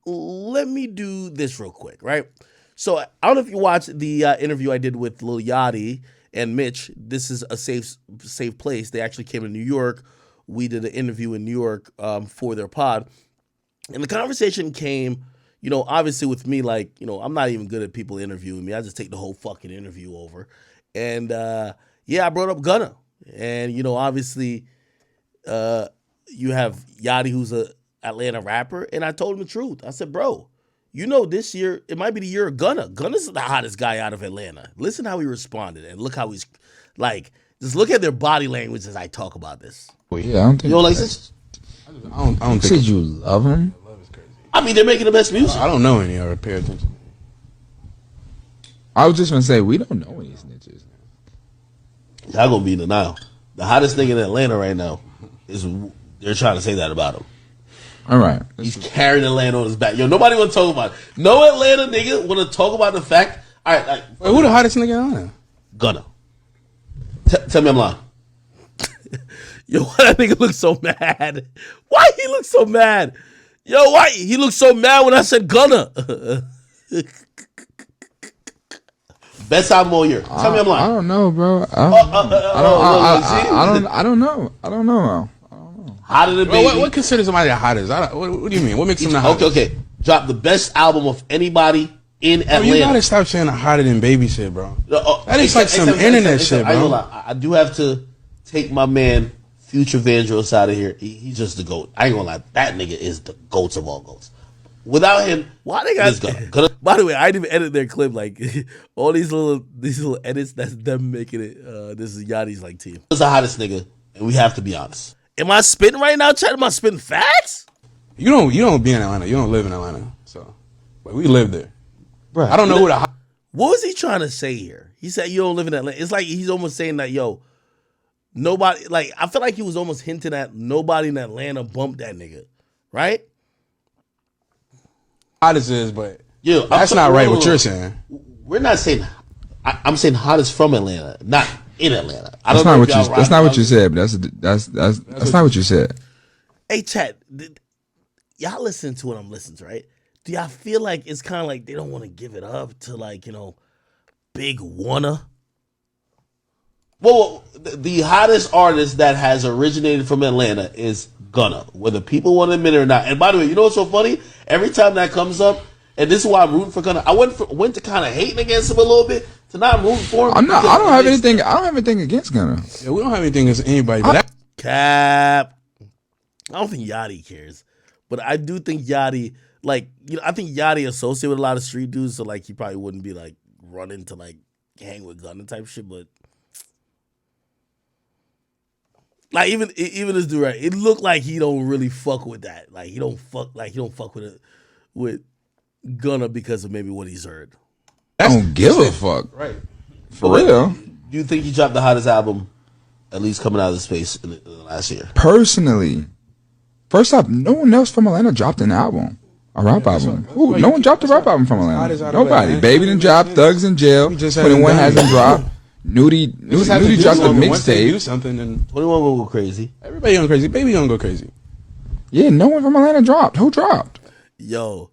Let me do this real quick, right? So I don't know if you watched the interview I did with Lil Yachty and Mitch. This is a safe place. They actually came to New York. We did an interview in New York for their pod. And the conversation came, obviously with me, like, I'm not even good at people interviewing me. I just take the whole fucking interview over. And I brought up Gunna. And, obviously you have Yachty, who's a Atlanta rapper. And I told him the truth. I said, bro, this year, it might be the year of Gunna. Gunna's the hottest guy out of Atlanta. Listen how he responded and look how he's like, just look at their body language as I talk about this. Well, yeah, I don't think you don't like this? I don't think. Said you love him? Love is crazy. I mean, they're making the best music. I don't know any or pay attention. I was just gonna say we don't know any snitches. Y'all gonna be in denial. The hottest thing in Atlanta right now is they're trying to say that about him. All right, he's carrying Atlanta on his back. Nobody want to talk about it. No Atlanta nigga want to talk about the fact. All right, wait, who the hottest nigga in Atlanta? Gunna. Tell me I'm lying. Yo, why that nigga look so mad? Why he look so mad? Yo, why he look so mad when I said Gunna? Best album all year. Tell me I'm lying. I don't know, bro. I don't know. Hotter than baby. What considers somebody the hottest? What do you mean? What makes them the hottest? Okay. Drop the best album of anybody in Atlanta. You gotta stop saying the hotter than baby shit, bro. That is like some internet shit, bro. I do have to take my man Future Vandross out of here. He's just the GOAT. I ain't gonna lie. That nigga is the GOAT of all GOATs. Without him, why they got Gunna? By the way, I didn't even edit their clip. Like all these little edits, that's them making it. This is Yachty's like team. He's the hottest nigga, and we have to be honest. Am I spitting right now, Chad? Am I spitting facts? You don't be in Atlanta. You don't live in Atlanta. So, but we live there. Bro, I don't know who the. What was he trying to say here? He said you don't live in Atlanta. It's like he's almost saying that, nobody. Like I feel like he was almost hinting at nobody in Atlanta bumped that nigga, right? Hottest is, but that's not right. What you're saying? We're not saying. I'm saying hottest from Atlanta, not in Atlanta. That's not what you said. But that's not what you said. Hey, Chad, y'all listen to what I'm listening to, right? Do y'all feel like it's kind of like they don't want to give it up to Big Wanna? Well, the hottest artist that has originated from Atlanta is Gunna, whether people want to admit it or not. And by the way, you know what's so funny? Every time that comes up, and this is why I'm rooting for Gunna. I went to kind of hating against him a little bit to not rooting for him. I don't have anything against Gunna. Yeah, we don't have anything against anybody. But Cap. I don't think Yachty cares, but I do think Yachty, I think Yachty associated with a lot of street dudes, so he probably wouldn't be running to hang with Gunna type shit. But even this dude, right? It looked like he don't really fuck with that. He don't fuck with it with Gunna because of maybe what he's heard. I don't give a fuck, right? For real. Do you think he dropped the hottest album, at least coming out of the space in the last year? Personally. First off, no one else from Atlanta dropped an album, a rap album. No one dropped a rap album from Atlanta. Nobody. Baby didn't drop. Thugs in Jail. 21 hasn't dropped. Nudie dropped a mixtape. 21 will go crazy. Everybody going crazy. Baby gonna go crazy. Yeah, no one from Atlanta dropped. Who dropped? Yo,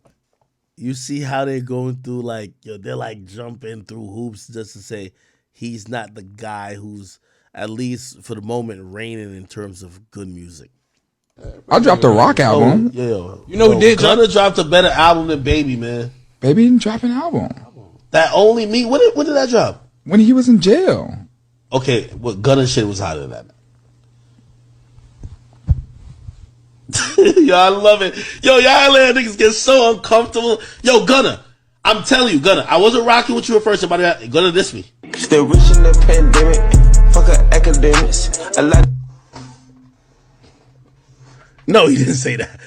you see how they're going through they're jumping through hoops just to say he's not the guy who's at least for the moment reigning in terms of good music. I dropped a rock album. Who did? Gunna dropped a better album than Baby, man. Baby didn't drop an album. That Only Me. When did that drop? When he was in jail. Okay, Gunna shit was hotter than that. Yo, I love it. Yo, y'all Atlanta niggas get so uncomfortable. Yo, Gunna, I'm telling you, Gunna, I wasn't rocking with you at first. Gunna diss me. Still rich in the pandemic. Fuck academics. No, he didn't say that.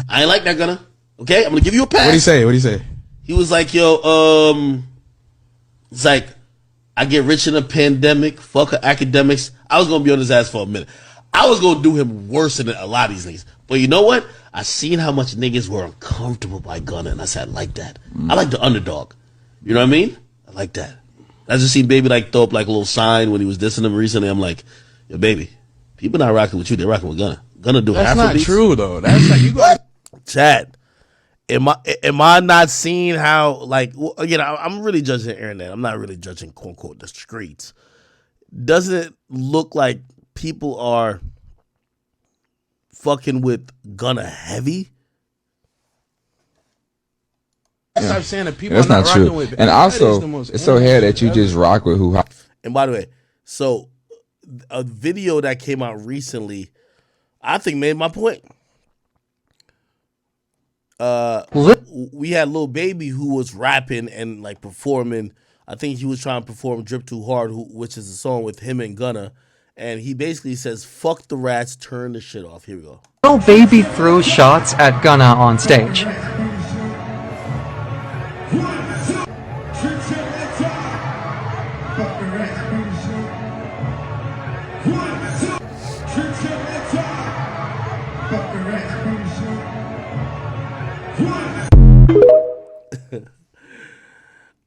I ain't like that, Gunna. Okay, I'm gonna give you a pass. What'd he say? He was like, it's like, I get rich in a pandemic, fuck academics. I was gonna be on his ass for a minute. I was gonna do him worse than a lot of these niggas. But you know what? I seen how much niggas were uncomfortable by Gunna, and I said, I like that. I like the underdog. You know what I mean? I like that. I just seen Baby throw up a little sign when he was dissing him recently. I'm like, yo, Baby, people not rocking with you, they're rocking with Gunna. Gonna do That's not Afrobeats? true though. That's like you go. Chad, am I not seeing how, like, again, I'm really judging the internet. I'm not really judging, quote unquote, the streets. Doesn't it look like people are fucking with Gunna heavy? Stop saying that people That's are not not true. rocking with. And That is also, the most it's so hair that you ever. just rock with who. And by the way, so a video that came out recently, I think made my point. We had Lil Baby who was rapping and like performing. I think he was trying to perform "Drip Too Hard," which is a song with him and Gunna, and he basically says, "Fuck the rats, turn the shit off." Here we go. Lil Baby threw shots at Gunna on stage.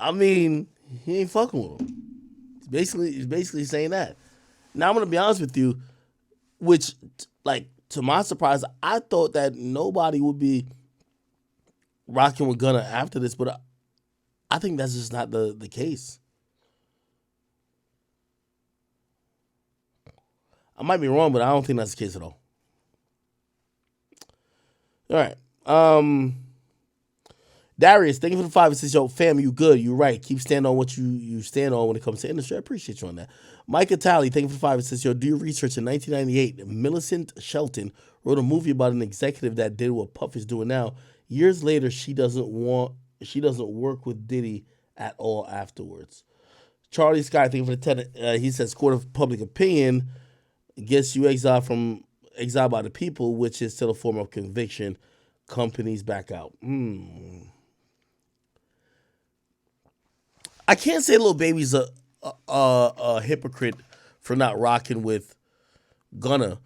I mean, he ain't fucking with him. He's basically saying that. Now I'm gonna be honest with you, which, like, to my surprise, I thought that nobody would be rocking with Gunna after this, but I think that's just not the case. I might be wrong, but I don't think that's the case at all. All right. Darius, thank you for the 5. It says, yo, fam, you good. You right. Keep standing on what you stand on when it comes to industry. I appreciate you on that. Mike Talley, thank you for the 5. It says, yo, do your research. In 1998, Millicent Shelton wrote a movie about an executive that did what Puff is doing now. Years later, she doesn't work with Diddy at all afterwards. Charlie Sky, thank you for the 10. He says, court of public opinion gets you exiled by the people, which is still a form of conviction. Companies back out. I can't say Lil Baby's a hypocrite for not rocking with Gunna.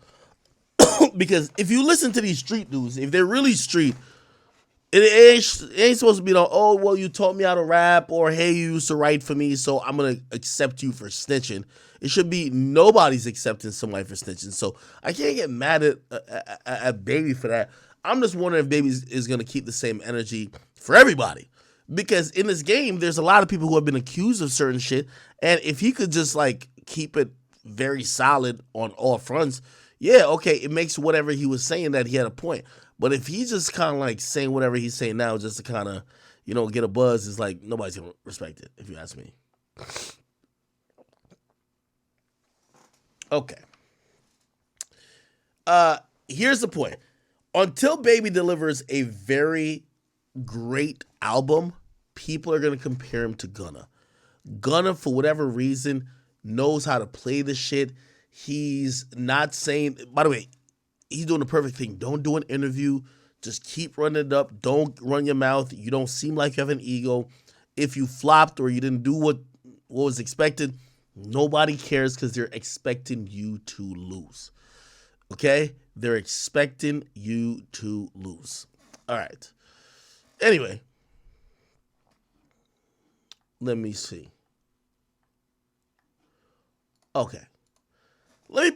Because if you listen to these street dudes, if they're really street, it ain't supposed to be like, oh, well, you taught me how to rap, or hey, you used to write for me, so I'm going to accept you for snitching. It should be nobody's accepting somebody for snitching. So I can't get mad at Baby for that. I'm just wondering if Baby is going to keep the same energy for everybody. Because in this game, there's a lot of people who have been accused of certain shit. And if he could just, like, keep it very solid on all fronts, yeah, okay, it makes whatever he was saying that he had a point. But if he's just kind of, like, saying whatever he's saying now just to kind of, get a buzz, it's like nobody's going to respect it, if you ask me. Okay. Here's the point. Until Baby delivers a very great album, people are going to compare him to Gunna. Gunna, for whatever reason, knows how to play the shit. He's not saying, by the way, he's doing the perfect thing. Don't do an interview. Just keep running it up. Don't run your mouth. You don't seem like you have an ego. If you flopped or you didn't do what was expected, nobody cares because they're expecting you to lose. Okay? They're expecting you to lose. All right. Anyway, let me see. Okay. Let me